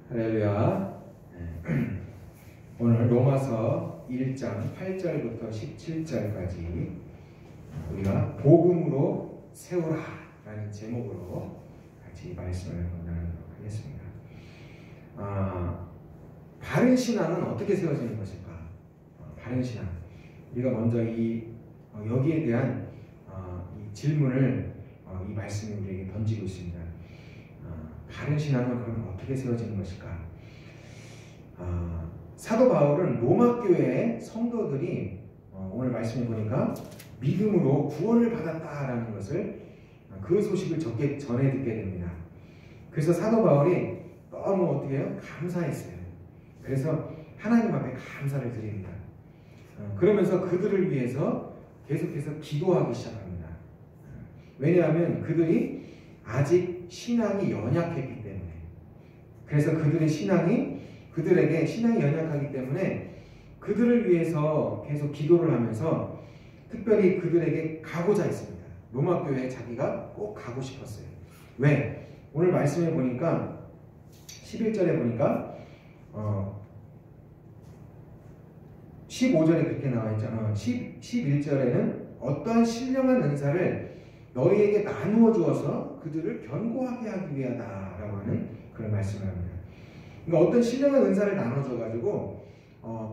할렐루야. 오늘 로마서 1장 8절부터 17절까지 우리가 복음으로 세우라 라는 제목으로 같이 말씀을 나누도록 하겠습니다. 바른 신앙은 어떻게 세워지는 것일까? 바른 신앙. 우리가 먼저 여기에 대한 이 질문을 이 말씀이 우리에게 던지고 있습니다. 바른 신앙은 그럼 어떻게 세워지는 것일까? 사도 바울은 로마 교회의 성도들이 오늘 말씀에 보니까 믿음으로 구원을 받았다라는 것을 그 소식을 전해 듣게 됩니다. 그래서 사도 바울이 너무 어떻게 해요? 감사했어요. 그래서 하나님 앞에 감사를 드립니다. 그러면서 그들을 위해서 계속해서 기도하기 시작합니다. 왜냐하면 그들이 아직 신앙이 연약했기 때문에, 그래서 그들에게 신앙이 연약하기 때문에 그들을 위해서 계속 기도를 하면서 특별히 그들에게 가고자 했습니다. 로마 교회에 자기가 꼭 가고 싶었어요. 왜? 오늘 말씀에 보니까 11절에 보니까 15절에 그렇게 나와 있잖아. 11절에는 어떠한 신령한 은사를 너희에게 나누어 주어서 그들을 견고하게 하기 위하다라고 하는 그런 말씀을 합니다. 그러니까 어떤 신령한 은사를 나눠줘 가지고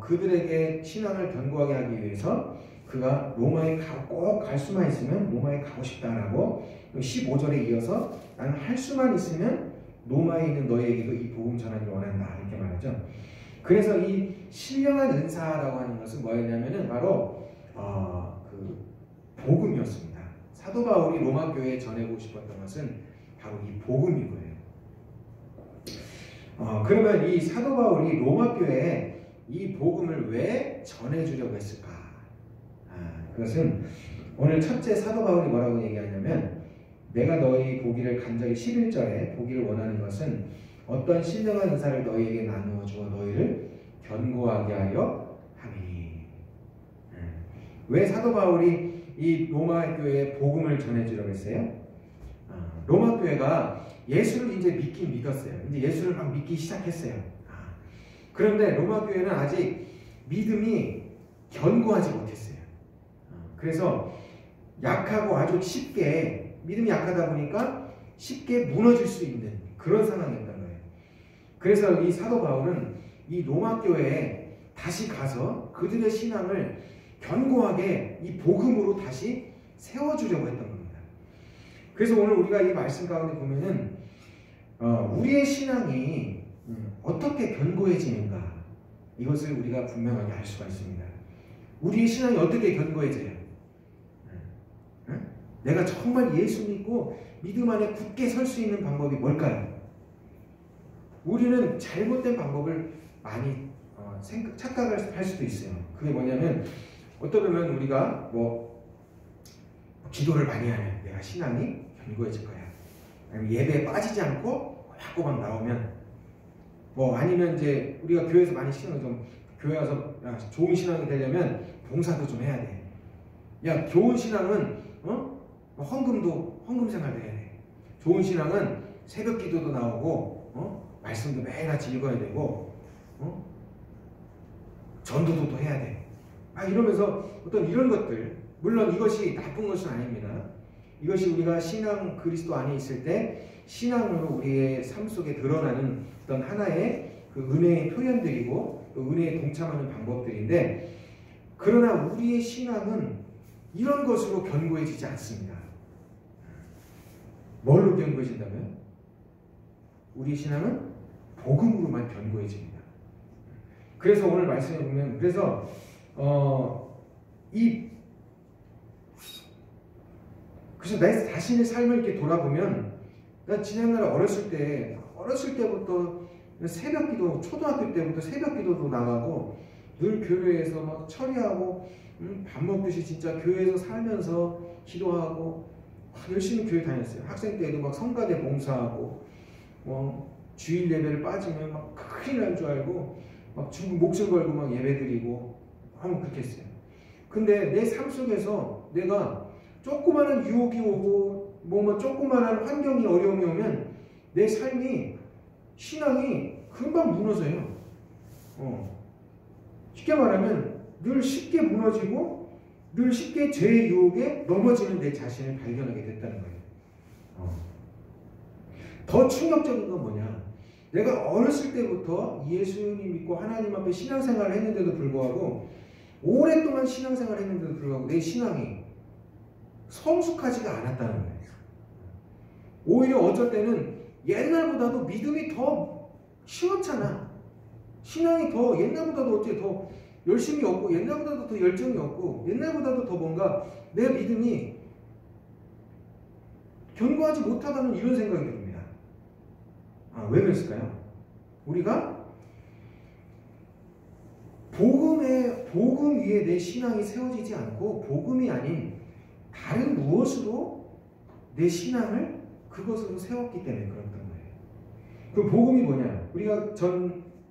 그들에게 신앙을 견고하게 하기 위해서 그가 로마에 꼭 갈 수만 있으면 로마에 가고 싶다라고 15절에 이어서 나는 할 수만 있으면 로마에 있는 너희에게도 이 복음 전하기를 원한다 이렇게 말하죠. 그래서 이 신령한 은사라고 하는 것은 뭐였냐면은 바로 그 복음이었습니다. 사도 바울이 로마 교회에 전하고 싶었던 것은 바로 이 복음이고요. 그러면 이 사도 바울이 로마 교회에 이 복음을 왜 전해주려고 했을까? 그것은 오늘 첫째 사도 바울이 뭐라고 얘기하냐면, 내가 너희 보기를 간절히 11절에 보기를 원하는 것은 어떤 신령한 은사를 너희에게 나누어 주어 너희를 견고하게 하려 함이니. 왜 사도 바울이 이 로마 교회에 복음을 전해주려고 했어요? 로마 교회가 예수를 이제 믿긴 믿었어요. 이제 예수를 막 믿기 시작했어요. 그런데 로마 교회는 아직 믿음이 견고하지 못했어요. 그래서 약하고 아주 쉽게, 믿음이 약하다 보니까 쉽게 무너질 수 있는 그런 상황이었던 거예요. 그래서 이 사도 바울은 이 로마 교회에 다시 가서 그들의 신앙을 견고하게 이 복음으로 다시 세워주려고 했던 겁니다. 그래서 오늘 우리가 이 말씀 가운데 보면은 우리의 신앙이 어떻게 견고해지는가, 이것을 우리가 분명하게 알 수가 있습니다. 우리의 신앙이 어떻게 견고해져요? 내가 정말 예수 믿고 믿음 안에 굳게 설 수 있는 방법이 뭘까요? 우리는 잘못된 방법을 많이 착각을 할 수도 있어요. 그게 뭐냐면, 어떠면 우리가 기도를 많이 하면 내가 신앙이 견고해질 거야. 아니면 예배에 빠지지 않고 꼬박꼬박 나오면, 아니면 이제 우리가 교회에서 많이 신앙을 교회 와서 좋은 신앙이 되려면 봉사도 좀 해야 돼. 야, 좋은 신앙은 헌금 생활도 해야 돼. 좋은 신앙은 새벽 기도도 나오고 말씀도 매일같이 읽어야 되고 전도도 또 해야 돼. 이러면서 어떤 이런 것들, 물론 이것이 나쁜 것은 아닙니다. 이것이 우리가 신앙 그리스도 안에 있을 때 신앙으로 우리의 삶 속에 드러나는 어떤 하나의 그 은혜의 표현들이고 은혜에 동참하는 방법들인데, 그러나 우리의 신앙은 이런 것으로 견고해지지 않습니다. 뭘로 견고해진다면? 우리 신앙은 복음으로만 견고해집니다. 그래서 오늘 말씀해 보면, 그래서 내 자신의 삶을 이렇게 돌아보면, 나 지난날 어렸을 때부터 새벽 기도, 초등학교 때부터 새벽 기도도 나가고 늘 교회에서 막 처리하고 밥 먹듯이 진짜 교회에서 살면서 기도하고 열심히 교회 다녔어요. 학생 때도 막 성가대 봉사하고 주일 예배를 빠지면 막 큰일 날 줄 알고 막 죽은 목숨 걸고 막 예배 드리고 그렇게 했어요. 근데 내 삶 속에서 내가 조그마한 유혹이 오고 조그마한 환경이 어려움이 오면 내 삶이 신앙이 금방 무너져요. 쉽게 말하면 늘 쉽게 무너지고 늘 쉽게 죄의 유혹에 넘어지는 내 자신을 발견하게 됐다는 거예요. 더 충격적인 건 뭐냐? 내가 어렸을 때부터 예수님 믿고 하나님 앞에 신앙생활을 했는데도 불구하고 오랫동안 신앙생활을 했는데도 불구하고 내 신앙이 성숙하지가 않았다는 거예요. 오히려 어쩔 때는 옛날보다도 믿음이 더 시원찮아. 신앙이 더 옛날보다도 어떻게 더 열심이 없고 옛날보다도 더 열정이 없고 옛날보다도 더 뭔가 내 믿음이 견고하지 못하다는 이런 생각이 듭니다. 왜 그랬을까요? 우리가 복음 위에 내 신앙이 세워지지 않고 복음이 아닌 다른 무엇으로 내 신앙을 그것으로 세웠기 때문에 그랬던 거예요. 그 복음이 뭐냐? 우리가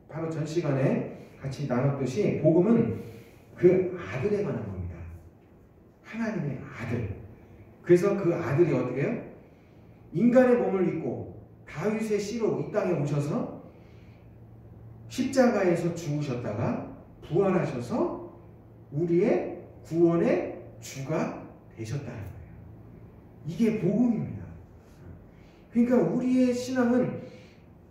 바로 전 시간에 같이 나눴듯이 복음은 그 아들에 관한 겁니다. 하나님의 아들. 그래서 그 아들이 어떻게 해요? 인간의 몸을 입고 다윗의 씨로 이 땅에 오셔서 십자가에서 죽으셨다가 부활하셔서 우리의 구원의 주가 되셨다는 거예요. 이게 복음입니다. 그러니까 우리의 신앙은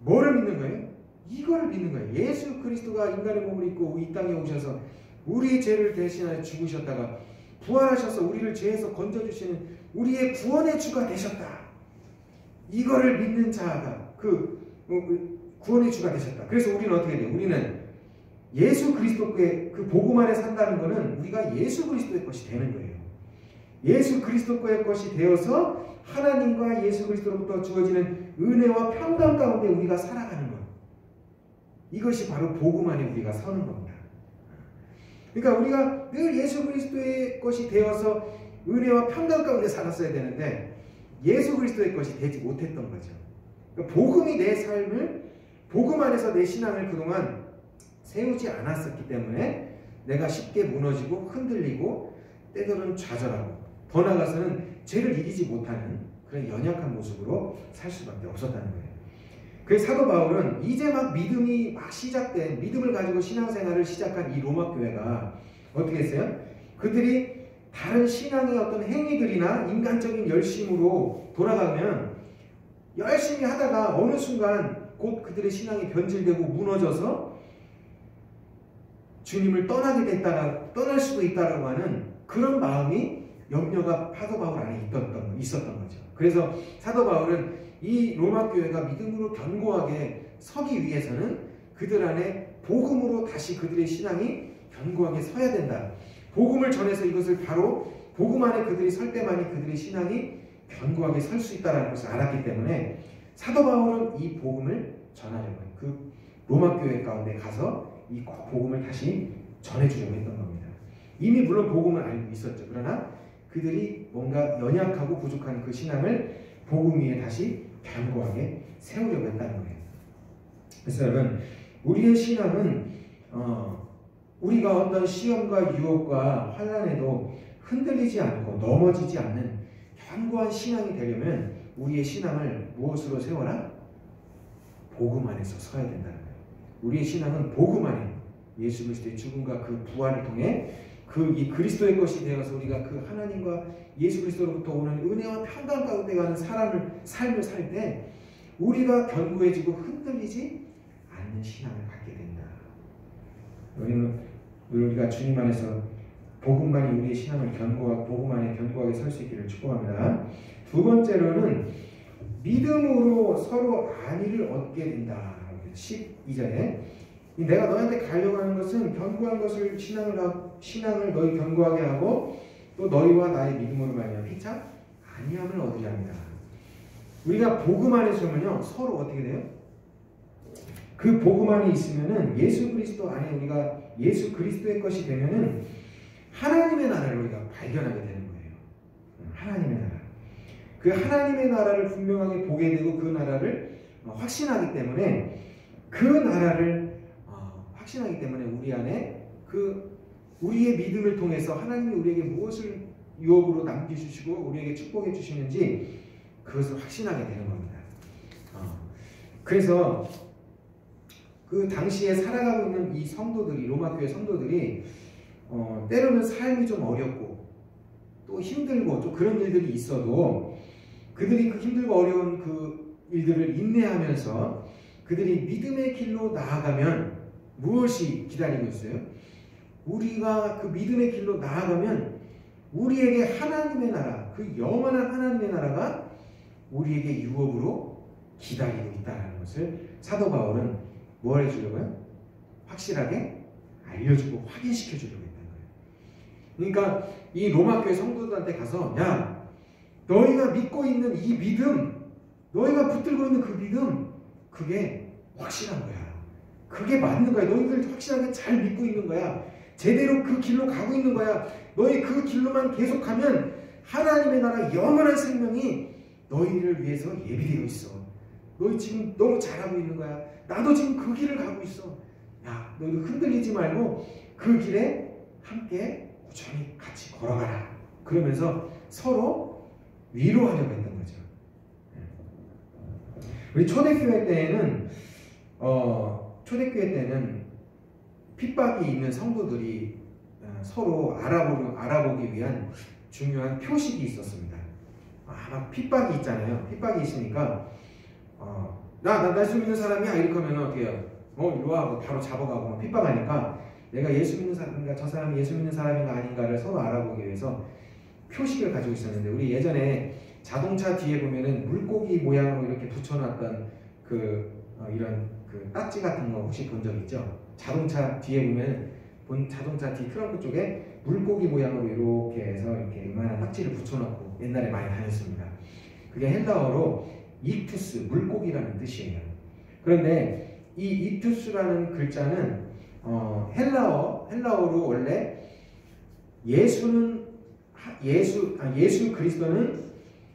뭐를 믿는 거예요? 이거를 믿는 거예요. 예수 그리스도가 인간의 몸을 입고 이 땅에 오셔서 우리의 죄를 대신하여 죽으셨다가 부활하셔서 우리를 죄에서 건져주시는 우리의 구원의 주가 되셨다. 이거를 믿는 자가 구원의 주가 되셨다. 그래서 우리는 어떻게 돼요? 우리는 예수 그리스도의 그 복음 안에 산다는 것은 우리가 예수 그리스도의 것이 되는 거예요. 예수 그리스도의 것이 되어서 하나님과 예수 그리스도로부터 주어지는 은혜와 평강 가운데 우리가 살아가는 것. 이것이 바로 복음 안에 우리가 서는 겁니다. 그러니까 우리가 늘 예수 그리스도의 것이 되어서 은혜와 평강 가운데 살았어야 되는데 예수 그리스도의 것이 되지 못했던 거죠. 그러니까 복음이 내 삶을 복음 안에서 내 신앙을 그동안 세우지 않았었기 때문에 내가 쉽게 무너지고 흔들리고 때로는 좌절하고 더 나아가서는 죄를 이기지 못하는 그런 연약한 모습으로 살 수밖에 없었다는 거예요. 그래서 사도 바울은 이제 막 믿음이 시작된 믿음을 가지고 신앙생활을 시작한 이 로마 교회가 어떻게 했어요? 그들이 다른 신앙의 어떤 행위들이나 인간적인 열심으로 돌아가면 열심히 하다가 어느 순간 곧 그들의 신앙이 변질되고 무너져서 주님을 떠날 수도 있다라고 하는 그런 마음이 염려가 사도 바울 안에 있었던 거죠. 그래서 사도 바울은 이 로마 교회가 믿음으로 견고하게 서기 위해서는 그들 안에 복음으로 다시 그들의 신앙이 견고하게 서야 된다. 복음을 전해서 이것을 바로 복음 안에 그들이 설 때만이 그들의 신앙이 견고하게 설 수 있다는 것을 알았기 때문에 사도 바울은 이 복음을 전하려고 해요. 그 로마 교회 가운데 가서 이 복음을 다시 전해주려고 했던 겁니다. 이미 물론 복음을 알고 있었죠. 그러나 그들이 뭔가 연약하고 부족한 그 신앙을 복음 위에 다시 견고하게 세우려고 했다는 거예요. 그래서 여러분, 우리의 신앙은 우리가 어떤 시험과 유혹과 환난에도 흔들리지 않고 넘어지지 않는 견고한 신앙이 되려면 우리의 신앙을 무엇으로 세워라? 복음 안에서 서야 된다는 거예요. 우리의 신앙은 복음 안에 예수 그리스도의 죽음과 그 부활을 통해 이 그리스도의 것이 되어서 우리가 그 하나님과 예수 그리스도로부터 오는 은혜와 평강 가운데 가는 삶을 살 때 우리가 견고해지고 흔들리지 않는 신앙을 갖게 된다. 우리가 주님 안에서 복음만이 우리의 신앙을 복음 안에 견고하게 설 수 있기를 축복합니다. 두 번째로는 믿음으로 서로 안위를 얻게 된다. 12절에 내가 너한테 가려고 하는 것은 견고한 것을 신앙을 너희 견고하게 하고 또 너희와 나의 믿음으로 말미암아 피차 안위함을 얻으려 합니다. 우리가 복음 안에 서면요 서로 어떻게 돼요? 그 복음 안에 있으면은 예수 그리스도 안에 우리가 예수 그리스도의 것이 되면은 하나님의 나라를 우리가 발견하게 되는 거예요. 하나님의 나라. 그 하나님의 나라를 분명하게 보게 되고 그 나라를 확신하기 때문에 그 나라를 확신하기 때문에 우리 안에 우리의 믿음을 통해서 하나님이 우리에게 무엇을 유업으로 남겨주시고 우리에게 축복해 주시는지 그것을 확신하게 되는 겁니다. 그래서 그 당시에 살아가고 있는 이 성도들이, 로마교회 성도들이 때로는 삶이 좀 어렵고 또 힘들고 또 그런 일들이 있어도 그들이 그 힘들고 어려운 그 일들을 인내하면서 그들이 믿음의 길로 나아가면 무엇이 기다리고 있어요? 우리가 그 믿음의 길로 나아가면 우리에게 하나님의 나라, 그 영원한 하나님의 나라가 우리에게 유업으로 기다리고 있다는 것을 사도 바울은 뭘 해주려고요? 확실하게 알려주고 확인시켜 주려고 했다는 거예요. 그러니까 이 로마교회 성도들한테 가서 야, 너희가 믿고 있는 이 믿음, 너희가 붙들고 있는 그 믿음, 그게 확실한 거야. 그게 맞는 거야. 너희들 확실하게 잘 믿고 있는 거야. 제대로 그 길로 가고 있는 거야. 너희 그 길로만 계속 가면 하나님의 나라 영원한 생명이 너희를 위해서 예비되어 있어. 너희 지금 너무 잘하고 있는 거야. 나도 지금 그 길을 가고 있어. 야, 너희도 흔들리지 말고 그 길에 함께 꾸준히 같이 걸어가라. 그러면서 서로 위로하려고 했던 거죠. 우리 초대교회 때는 핍박이 있는 성도들이 서로 알아보기 위한 중요한 표식이 있었습니다. 아마 핍박이 있잖아요. 핍박이 있으니까 나 예수 믿는 사람이야 이렇게 하면 어떻게 해요? 이리 와 하고 바로 잡아가고 핍박하니까 내가 예수 믿는 사람인가 저 사람이 예수 믿는 사람인가 아닌가를 서로 알아보기 위해서 표식을 가지고 있었는데 우리 예전에 자동차 뒤에 보면은 물고기 모양으로 이렇게 붙여놨던 이런 딱지 같은 거 혹시 본 적 있죠? 자동차 뒤에 보면 자동차 뒤 트렁크 쪽에 물고기 모양으로 이렇게 해서 이렇게 이만한 딱지를 붙여놓고 옛날에 많이 다녔습니다. 그게 헬라어로 익투스, 물고기라는 뜻이에요. 그런데 이 익투스라는 글자는 헬라어로 원래 예수 그리스도는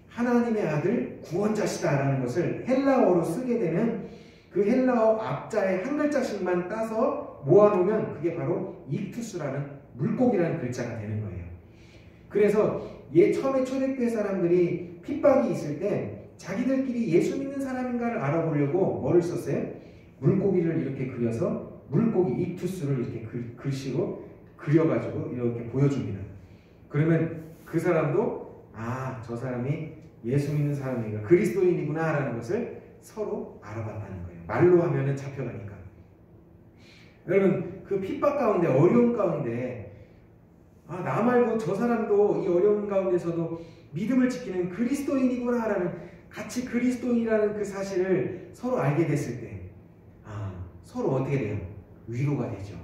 하나님의 아들 구원자시다라는 것을 헬라어로 쓰게 되면 그 헬라어 앞자에 한 글자씩만 따서 모아놓으면 그게 바로 익투스라는 물고기라는 글자가 되는 거예요. 그래서 처음에 초대교회 사람들이 핍박이 있을 때 자기들끼리 예수 믿는 사람인가를 알아보려고 뭐를 썼어요? 물고기를 이렇게 그려서 물고기 익투스를 이렇게 글씨로 그려가지고 이렇게 보여줍니다. 그러면 그 사람도 저 사람이 예수 믿는 사람이니까 그리스도인이구나 라는 것을 서로 알아봤다는 거예요. 말로 하면은 잡혀가니까. 여러분 그 핍박 가운데 어려운 가운데 나 말고 저 사람도 이 어려운 가운데서도 믿음을 지키는 그리스도인이구나 라는 같이 그리스도인이라는 그 사실을 서로 알게 됐을 때 서로 어떻게 돼요? 위로가 되죠.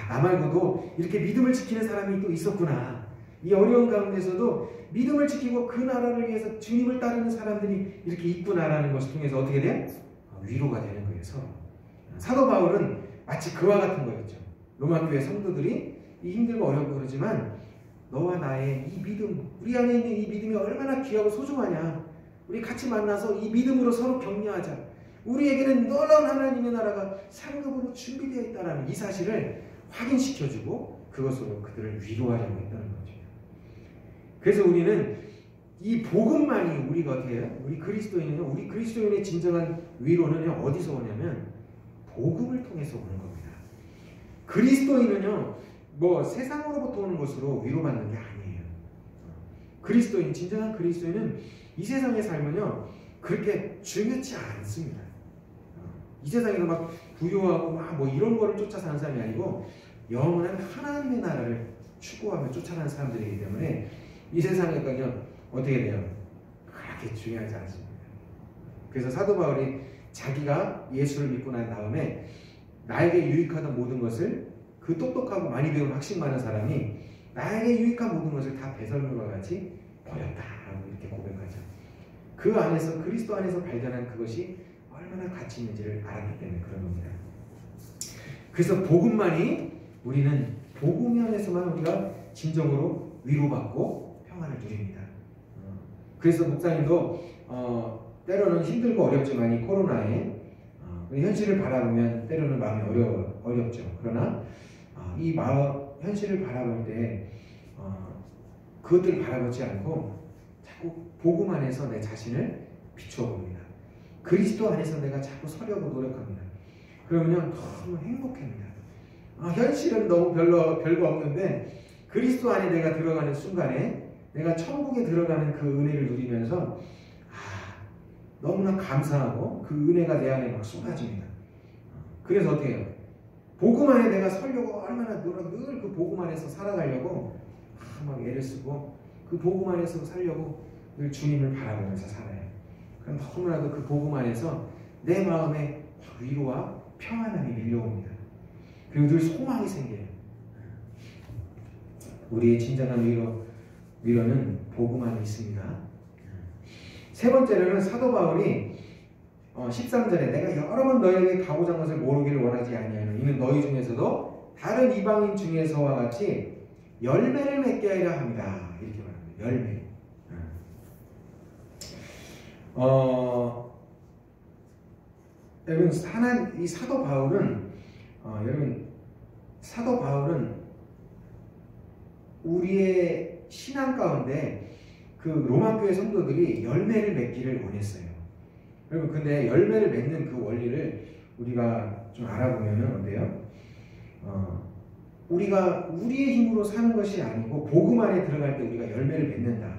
나 말고도 이렇게 믿음을 지키는 사람이 또 있었구나. 이 어려운 가운데서도 믿음을 지키고 그 나라를 위해서 주님을 따르는 사람들이 이렇게 있구나라는 것을 통해서 어떻게 돼요? 위로가 되는 거예요. 서로. 사도 바울은 마치 그와 같은 거였죠. 로마교회 성도들이 이 힘들고 어렵고 그러지만 너와 나의 이 믿음, 우리 안에 있는 이 믿음이 얼마나 귀하고 소중하냐. 우리 같이 만나서 이 믿음으로 서로 격려하자. 우리에게는 놀라운 하나님의 나라가 상급으로 준비되어 있다는 이 사실을 확인시켜주고 그것으로 그들을 위로하려고 했다는 거죠. 그래서 우리는 이 복음만이 우리가 어떻게 해요? 우리 그리스도인의 진정한 위로는요, 어디서 오냐면 복음을 통해서 오는 겁니다. 그리스도인은요, 세상으로부터 오는 것으로 위로받는 게 아니에요. 진정한 그리스도인은 이 세상의 삶은요, 그렇게 중요치 않습니다. 이 세상에서 막 부유하고 이런 거를 쫓아 사는 사람이 아니고 영원한 하나님의 나라를 추구하며 쫓아가는 사람들이기 때문에 이 세상에는요 어떻게 돼요? 그렇게 중요하지 않습니다. 그래서 사도 바울이 자기가 예수를 믿고 난 다음에 나에게 유익하던 모든 것을 그 똑똑하고 많이 배운 학식 많은 사람이 나에게 유익한 모든 것을 다 배설물과 같이 버렸다라고 이렇게 고백하죠. 그 안에서 그리스도 안에서 발견한 그것이 얼마나 가치 있는지를 알았기 때문에 그런 겁니다. 그래서 복음만이 우리는 복음 안에서만 우리가 진정으로 위로받고 평안을 누립니다. 그래서 목사님도 때로는 힘들고 어렵지만 이 코로나에 현실을 바라보면 때로는 마음이 어렵죠. 그러나 이 현실을 바라볼 때 그것들을 바라보지 않고 자꾸 복음 안에서 내 자신을 비추어 봅니다. 그리스도 안에서 내가 자꾸 서려고 노력합니다. 그러면 너무 행복합니다. 현실은 너무 별거 없는데 그리스도 안에 내가 들어가는 순간에 내가 천국에 들어가는 그 은혜를 누리면서 너무나 감사하고 그 은혜가 내 안에 막 쏟아집니다. 그래서 어떻게 해요? 복음 안에 내가 서려고 얼마나 늘 그 복음 안에서 살아가려고 막 애를 쓰고 그 복음 안에서 살려고 늘 주님을 바라보면서 살아요. 그럼 너무나도 그 복음 안에서 내 마음에 위로와 평안함이 밀려옵니다. 그리고 늘 소망이 생겨요. 우리의 진정한 위로는 복음 안에 있습니다. 세 번째로는 사도 바울이 13절에 내가 여러 번 너에게 가고자 한 것을 모르기를 원하지 아니하노 이는 너희 중에서도 다른 이방인 중에서와 같이 열매를 맺게 하리라 합니다. 이렇게 말합니다. 열매. 여러분 이 사도 바울은 우리의 신앙 가운데 그 로마 교회 성도들이 열매를 맺기를 원했어요. 여러분 근데 열매를 맺는 그 원리를 우리가 좀 알아보면 어때요? 우리가 우리의 힘으로 사는 것이 아니고 복음 안에 들어갈 때 우리가 열매를 맺는다.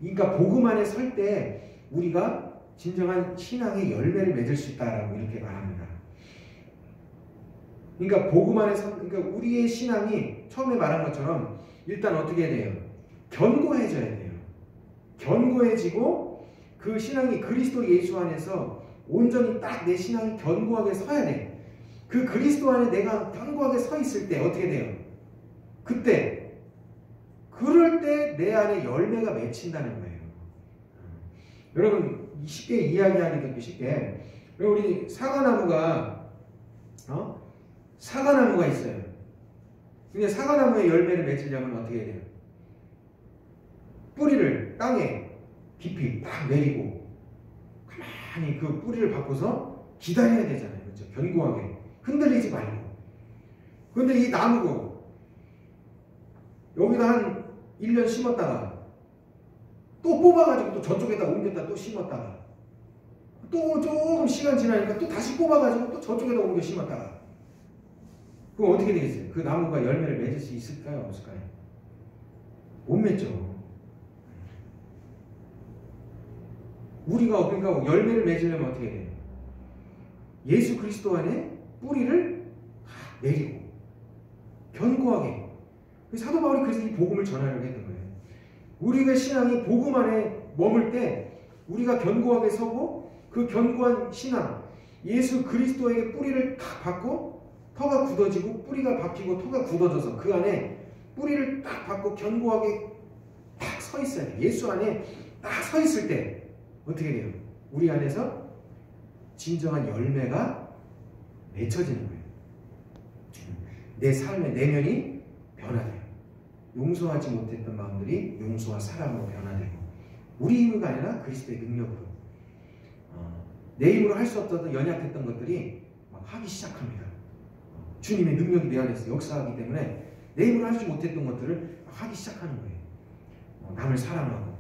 그러니까 복음 안에 설 때 우리가 진정한 신앙의 열매를 맺을 수 있다라고 이렇게 말합니다. 그러니까 복음 안에서 그러니까 우리의 신앙이 처음에 말한 것처럼 일단 어떻게 해야 돼요? 견고해져야 돼요. 견고해지고 그 신앙이 그리스도 예수 안에서 온전히 딱 내 신앙이 견고하게 서야 돼. 그 그리스도 안에 내가 견고하게 서 있을 때 어떻게 돼요? 그럴 때 내 안에 열매가 맺힌다는 거예요. 여러분 쉽게 이야기하기 듣기 쉽게 우리 사과나무가 있어요. 근데 사과나무에 열매를 맺으려면 어떻게 해야 돼요? 뿌리를 땅에 깊이 딱 내리고 가만히 그 뿌리를 받고서 기다려야 되잖아요. 그렇죠? 견고하게 흔들리지 말고. 그런데 이 나무고 여기다 한 1년 심었다가 또 뽑아가지고 또 저쪽에다 옮겼다 또 심었다가 또 조금 시간 지나니까 또 다시 뽑아가지고 또 저쪽에다 옮겨 심었다가 그럼 어떻게 되겠어요? 그 나무가 열매를 맺을 수 있을까요? 없을까요? 못 맺죠. 우리가 그러니까 열매를 맺으려면 어떻게 돼요? 예수 그리스도 안에 뿌리를 내리고 견고하게. 사도 바울이 그래서 이 복음을 전하려고 했던 거예요. 우리의 신앙이 복음 안에 머물 때 우리가 견고하게 서고 그 견고한 신앙 예수 그리스도에게 뿌리를 딱 받고 터가 굳어지고 뿌리가 박히고 터가 굳어져서 그 안에 뿌리를 딱 받고 견고하게 딱 서 있어야 돼요. 예수 안에 딱 서 있을 때 어떻게 돼요? 우리 안에서 진정한 열매가 맺혀지는 거예요. 내 삶의 내면이 변화돼요. 용서하지 못했던 마음들이 용서와 사랑으로 변화되고 우리 힘으로가 아니라 그리스도의 능력으로 내 힘으로 할 수 없었던 연약했던 것들이 막 하기 시작합니다. 주님의 능력이 내 안에서 역사하기 때문에 내 힘으로 하지 못했던 것들을 하기 시작하는 거예요. 남을 사랑하고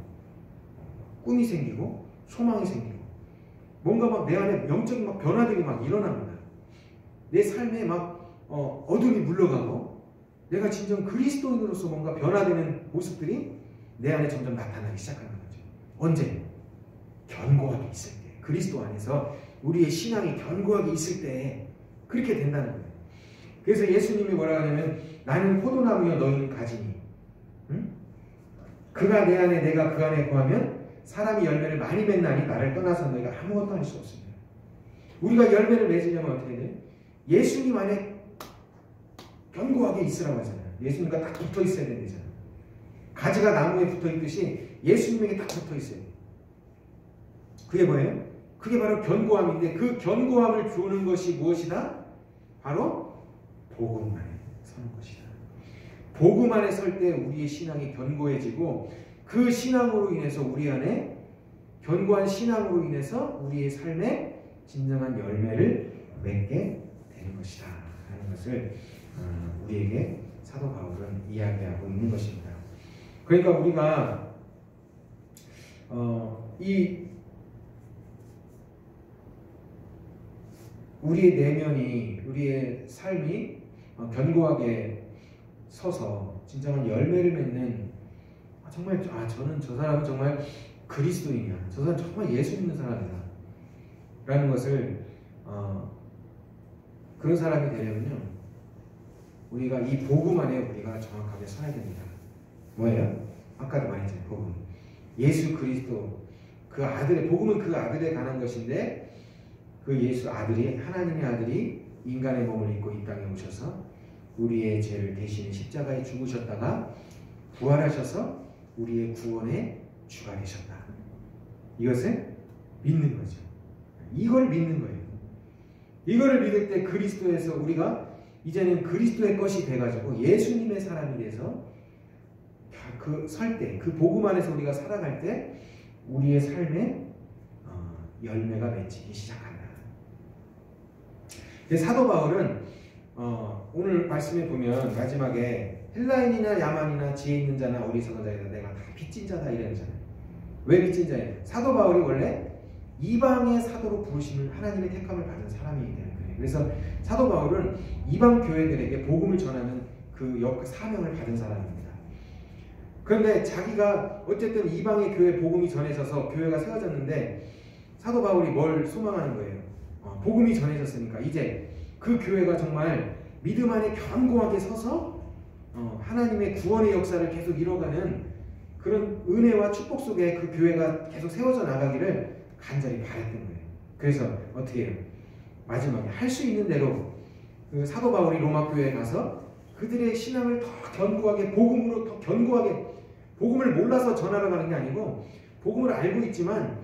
꿈이 생기고 소망이 생기고 뭔가 막 내 안에 영적인 막 변화들이 막 일어납니다. 내 삶에 막 어둠이 물러가고 내가 진정 그리스도인으로서 뭔가 변화되는 모습들이 내 안에 점점 나타나기 시작하는 거죠. 언제? 견고하게 있을 때. 그리스도 안에서 우리의 신앙이 견고하게 있을 때 그렇게 된다는 거예요. 그래서 예수님이 뭐라 하냐면 나는 포도나무여 너희는 가지니 응? 그가 내 안에 내가 그 안에 거하면 사람이 열매를 많이 맺나니 나를 떠나서 너희가 아무것도 할 수 없습니다. 우리가 열매를 맺으려면 어떻게 돼요? 예수님 안에 견고하게 있으라고 하잖아요. 예수님과 딱 붙어 있어야 되잖아요. 가지가 나무에 붙어 있듯이 예수님에게 딱 붙어 있어요. 그게 뭐예요? 그게 바로 견고함인데 그 견고함을 주는 것이 무엇이다? 바로 복음 안에 서는 것이다. 복음 안에 설 때 우리의 신앙이 견고해지고 그 신앙으로 인해서 우리 안에 견고한 신앙으로 인해서 우리의 삶에 진정한 열매를 맺게 되는 것이다 하는 것을 우리에게 사도 바울은 이야기하고 있는 것입니다. 그러니까 우리가 이 우리의 내면이, 우리의 삶이 견고하게 서서 진정한 열매를 맺는, 정말 저는 저 사람은 정말 그리스도인이야, 저 사람 정말 예수 믿는 사람이다 라는 것을 그런 사람이 되려면요, 우리가 이 복음 안에 우리가 정확하게 서야 됩니다. 뭐예요? 아까도 말했잖아요. 복음, 예수 그리스도, 그 아들의, 복음은 그 아들에 관한 것인데, 그 예수 아들이, 하나님의 아들이 인간의 몸을 입고 이 땅에 오셔서 우리의 죄를 대신 십자가에 죽으셨다가 부활하셔서 우리의 구원의 주가 되셨다. 이것을 믿는 거죠. 이걸 믿는 거예요. 이거를 믿을 때 그리스도에서 우리가 이제는 그리스도의 것이 돼가지고 예수님의 사람이 돼서 그 설 때, 그 복음 안에서 우리가 살아갈 때 우리의 삶에 열매가 맺히기 시작한다. 사도 바울은 오늘 말씀에 보면 마지막에 헬라인이나 야만이나 지혜 있는 자나 어리석은 자이다, 내가 다 빚진 자다 이랬잖아요. 왜 빚진 자예요? 사도 바울이 원래 이방의 사도로 부르심을, 하나님의 택함을 받은 사람이기 때문에 그래요. 그래서 사도 바울은 이방 교회들에게 복음을 전하는 그 사명을 받은 사람입니다. 그런데 자기가 어쨌든 이방의 교회 복음이 전해져서 교회가 세워졌는데 사도 바울이 뭘 소망하는 거예요? 복음이 전해졌으니까 이제 그 교회가 정말 믿음 안에 견고하게 서서 하나님의 구원의 역사를 계속 이뤄가는 그런 은혜와 축복 속에 그 교회가 계속 세워져 나가기를 간절히 바랬던 거예요. 그래서 어떻게 해요? 마지막에 할 수 있는 대로 그 사도 바울이 로마 교회에 가서 그들의 신앙을 더 견고하게, 복음으로 더 견고하게, 복음을 몰라서 전하러 가는 게 아니고 복음을 알고 있지만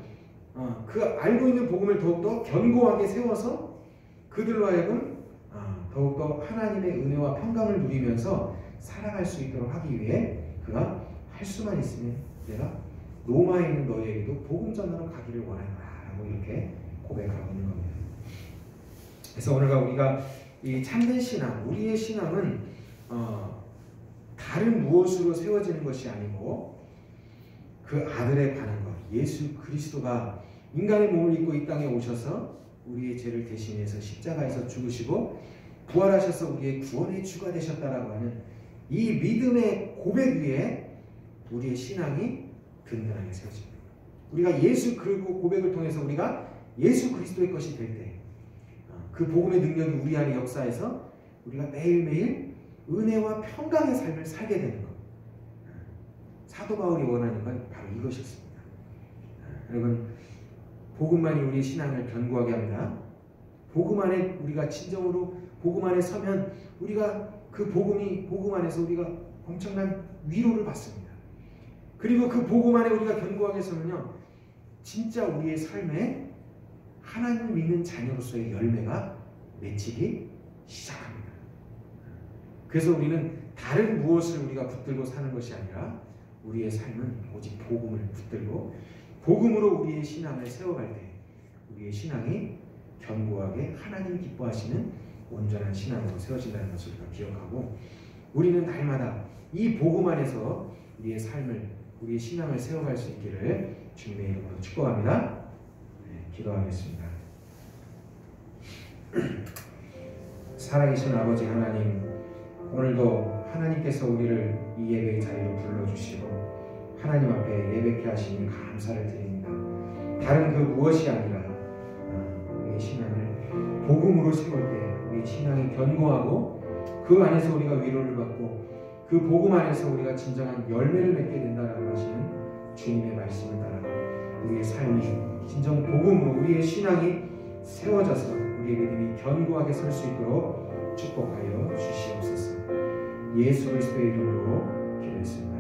그 알고 있는 복음을 더욱더 견고하게 세워서 그들로 하여금 더욱더 하나님의 은혜와 평강을 누리면서 살아갈 수 있도록 하기 위해 그가 할 수만 있으면 내가 로마에 있는 너희에게도 복음 전하러 가기를 원한다 라고 이렇게 고백하고 있는 겁니다. 그래서 오늘과 우리가 이 참된 신앙, 우리의 신앙은 다른 무엇으로 세워지는 것이 아니고 그 아들에 관한 것, 예수 그리스도가 인간의 몸을 입고 이 땅에 오셔서 우리의 죄를 대신해서 십자가에서 죽으시고 부활하셔서 우리의 구원의 주가 되셨다라고 하는 이 믿음의 고백 위에 우리의 신앙이 든든하게 세워집니다. 우리가 예수 그리고 고백을 통해서 우리가 예수 그리스도의 것이 될 때 그 복음의 능력이 우리 안에 역사해서 우리가 매일매일 은혜와 평강의 삶을 살게 되는 것. 사도 바울이 원하는 건 바로 이것이었습니다. 여러분, 복음만이 우리의 신앙을 견고하게 합니다. 복음 안에 우리가 진정으로 복음 안에 서면 우리가 그 복음 안에서 우리가 엄청난 위로를 받습니다. 그리고 그 복음 안에 우리가 견고하게 서면요, 진짜 우리의 삶에 하나님을 믿는 자녀로서의 열매가 맺히기 시작합니다. 그래서 우리는 다른 무엇을 우리가 붙들고 사는 것이 아니라 우리의 삶은 오직 복음을 붙들고 복음으로 우리의 신앙을 세워갈 때 우리의 신앙이 견고하게 하나님 기뻐하시는 온전한 신앙으로 세워진다는 것을 우리가 기억하고 우리는 날마다 이 복음 안에서 우리의 삶을, 우리의 신앙을 세워갈 수 있기를 주님의 이름으로 축복합니다. 기도하겠습니다. 살아계신 아버지 하나님, 오늘도 하나님께서 우리를 이 예배의 자리로 불러주시고 하나님 앞에 예배케 하시니 감사를 드립니다. 다른 그 무엇이 아니라 우리의 신앙을 복음으로 세울 때 우리의 신앙이 견고하고 그 안에서 우리가 위로를 받고 그 복음 안에서 우리가 진정한 열매를 맺게 된다라고 하시는 주님의 말씀을 따라 우리의 삶이 진정 복음으로 우리의 신앙이 세워져서 우리의 믿음이 견고하게 설 수 있도록 축복하여 주시옵소서. 예수 그리스도의 이름으로 기도했습니다.